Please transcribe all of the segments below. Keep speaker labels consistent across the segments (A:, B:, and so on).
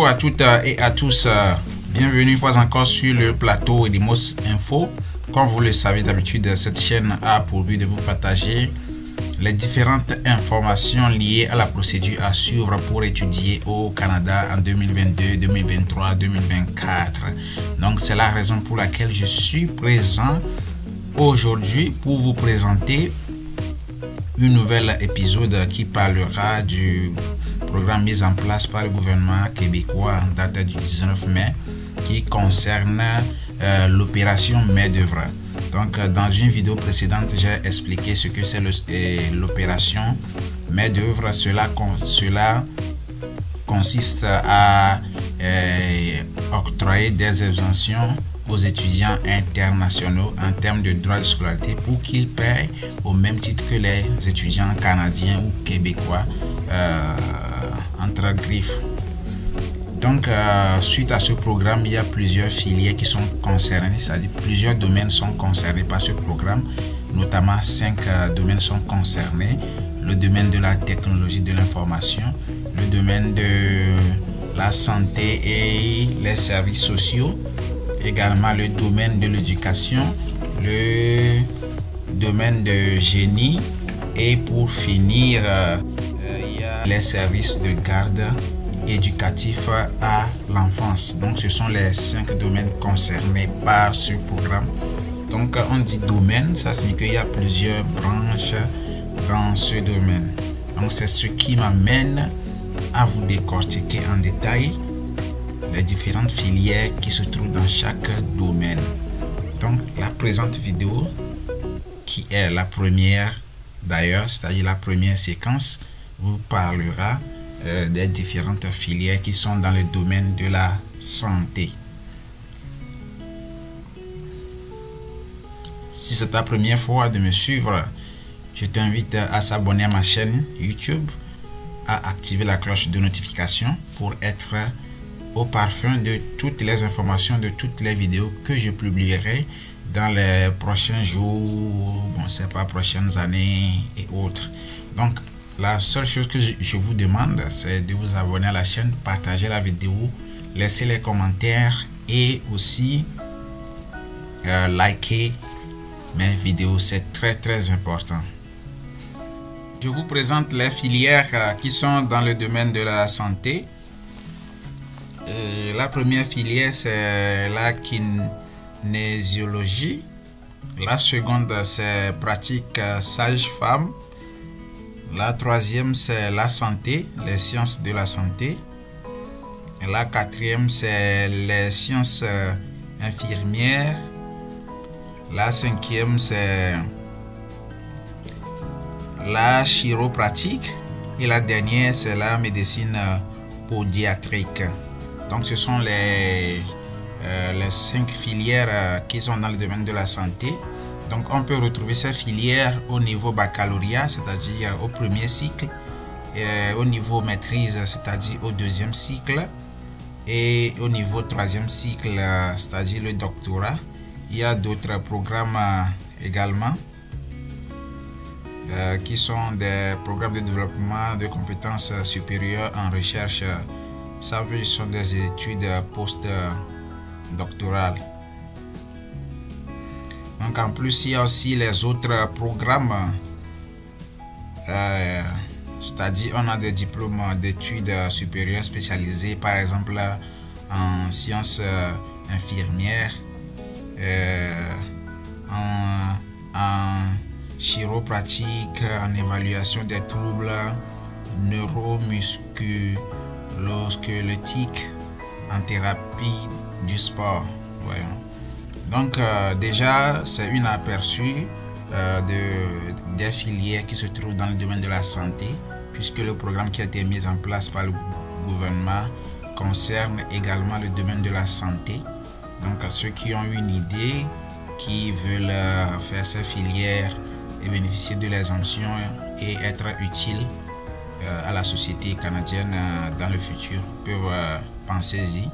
A: Bonjour à toutes et à tous, bienvenue une fois encore sur le plateau Edimos Info. Comme vous le savez d'habitude, cette chaîne a pour but de vous partager les différentes informations liées à la procédure à suivre pour étudier au Canada en 2022, 2023, 2024. Donc c'est la raison pour laquelle je suis présent aujourd'hui pour vous présenter un nouvel épisode qui parlera du programme mis en place par le gouvernement québécois en date du 19 mai qui concerne l'opération main d'œuvre. Donc dans une vidéo précédente, j'ai expliqué ce que c'est l'opération main d'œuvre. Cela consiste à octroyer des exemptions aux étudiants internationaux en termes de droits de scolarité pour qu'ils paient au même titre que les étudiants canadiens ou québécois entre griffes. Donc suite à ce programme, il y a plusieurs filières qui sont concernées, c'est-à-dire plusieurs domaines sont concernés par ce programme, notamment 5 domaines sont concernés: le domaine de la technologie de l'information, le domaine de la santé et les services sociaux, également le domaine de l'éducation, le domaine de génie et pour finir il y a les services de garde éducatif à l'enfance. Donc ce sont les 5 domaines concernés par ce programme. Donc on dit domaine, ça signifie qu'il y a plusieurs branches dans ce domaine. Donc c'est ce qui m'amène à vous décortiquer en détail les différentes filières qui se trouvent dans chaque domaine. Donc la présente vidéo, qui est la première d'ailleurs, c'est-à-dire la première séquence, vous parlera des différentes filières qui sont dans le domaine de la santé. Si c'est ta première fois de me suivre, je t'invite à s'abonner à ma chaîne YouTube, à activer la cloche de notification pour être au parfum de toutes les informations, de toutes les vidéos que je publierai dans les prochains jours, bon c'est pas prochaines années et autres. Donc la seule chose que je vous demande, c'est de vous abonner à la chaîne, partager la vidéo, laisser les commentaires et aussi liker mes vidéos, c'est très important. Je vous présente les filières qui sont dans le domaine de la santé. La première filière, c'est la kinésiologie. La seconde, c'est pratique sage-femme. La troisième, c'est la santé, les sciences de la santé. Et la quatrième, c'est les sciences infirmières. La cinquième, c'est la chiropratique. Et la dernière, c'est la médecine pédiatrique. Donc ce sont les 5 filières qui sont dans le domaine de la santé. Donc on peut retrouver ces filières au niveau baccalauréat, c'est-à-dire au premier cycle, et au niveau maîtrise, c'est-à-dire au deuxième cycle, et au niveau troisième cycle, c'est-à-dire le doctorat. Il y a d'autres programmes également qui sont des programmes de développement de compétences supérieures en recherche. Ça veut dire, ce sont des études post-doctorales. Donc en plus, il y a aussi les autres programmes, c'est-à-dire on a des diplômes d'études supérieures spécialisées, par exemple en sciences infirmières, en chiropratique, en évaluation des troubles neuromusculo-squelettiques, en thérapie du sport. Voyons. Donc déjà c'est un aperçu des filières qui se trouvent dans le domaine de la santé, puisque le programme qui a été mis en place par le gouvernement concerne également le domaine de la santé. Donc ceux qui ont une idée, qui veulent faire ces filières et bénéficier de l'exemption et être utiles à la société canadienne dans le futur, peuvent penser-y.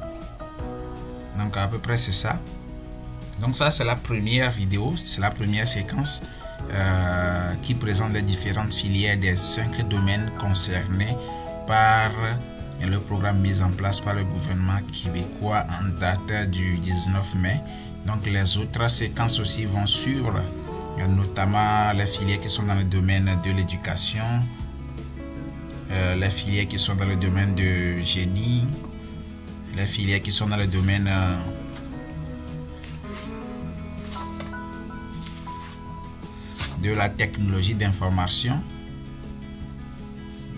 A: Donc à peu près c'est ça. Donc ça c'est la première vidéo, c'est la première séquence qui présente les différentes filières des 5 domaines concernés par le programme mis en place par le gouvernement québécois en date du 19 mai. Donc les autres séquences aussi vont suivre, notamment les filières qui sont dans le domaine de l'éducation, les filières qui sont dans le domaine de génie, les filières qui sont dans le domaine de la technologie d'information.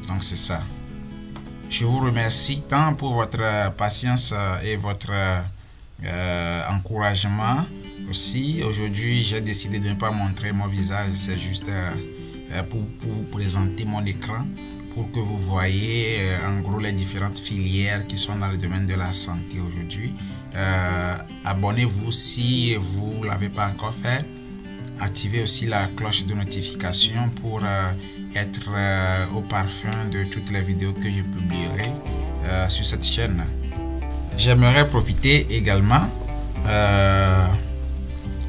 A: Donc c'est ça. Je vous remercie tant pour votre patience et votre encouragement aussi. Aujourd'hui, j'ai décidé de ne pas montrer mon visage, c'est juste pour vous présenter mon écran, pour que vous voyez en gros les différentes filières qui sont dans le domaine de la santé aujourd'hui. Abonnez-vous si vous ne l'avez pas encore fait. Activez aussi la cloche de notification pour être au parfum de toutes les vidéos que je publierai sur cette chaîne. J'aimerais profiter également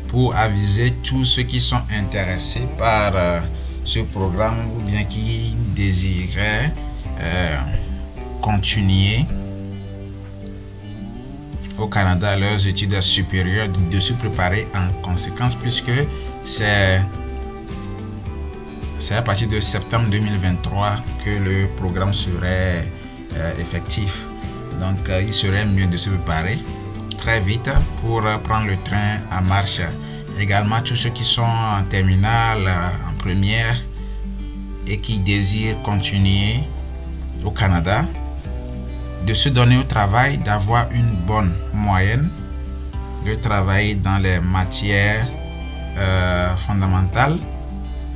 A: pour aviser tous ceux qui sont intéressés par ce programme ou bien qui désireraient continuer au Canada leurs études supérieures, de se préparer en conséquence, puisque c'est à partir de septembre 2023 que le programme serait effectif. Donc il serait mieux de se préparer très vite pour prendre le train en marche. Également tous ceux qui sont en terminale, en première et qui désirent continuer au Canada, de se donner au travail, d'avoir une bonne moyenne, de travailler dans les matières fondamentales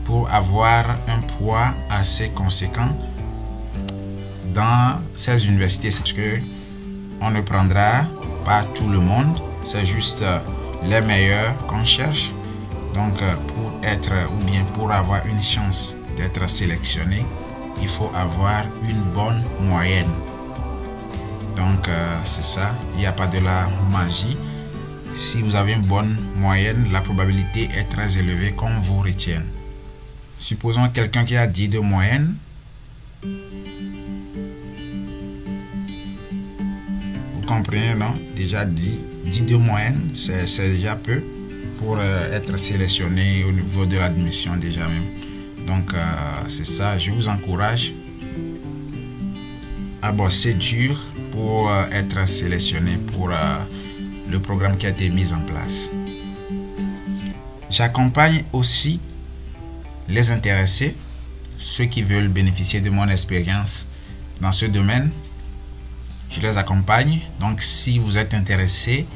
A: pour avoir un poids assez conséquent dans ces universités. C'est que on ne prendra pas tout le monde, c'est juste les meilleurs qu'on cherche. Donc pour être ou bien pour avoir une chance d'être sélectionné, il faut avoir une bonne moyenne. Donc c'est ça, il n'y a pas de la magie. Si vous avez une bonne moyenne, la probabilité est très élevée qu'on vous retienne. Supposons quelqu'un qui a 10 de moyenne. Vous comprenez, non? Déjà 10 de moyenne, c'est déjà peu pour être sélectionné au niveau de l'admission déjà même. Donc c'est ça, je vous encourage à bosser dur pour être sélectionné pour le programme qui a été mis en place. J'accompagne aussi les intéressés, ceux qui veulent bénéficier de mon expérience dans ce domaine. Je les accompagne. Donc si vous êtes intéressé,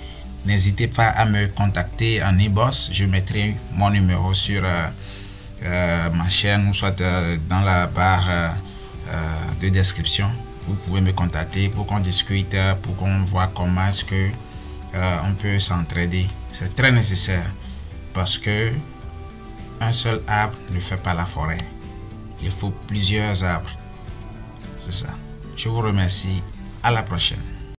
A: n'hésitez pas à me contacter en e-boss. Je mettrai mon numéro sur ma chaîne ou soit dans la barre de description. Vous pouvez me contacter pour qu'on discute, pour qu'on voit comment est-ce que on peut s'entraider. C'est très nécessaire parce que un seul arbre ne fait pas la forêt. Il faut plusieurs arbres. C'est ça. Je vous remercie. À la prochaine.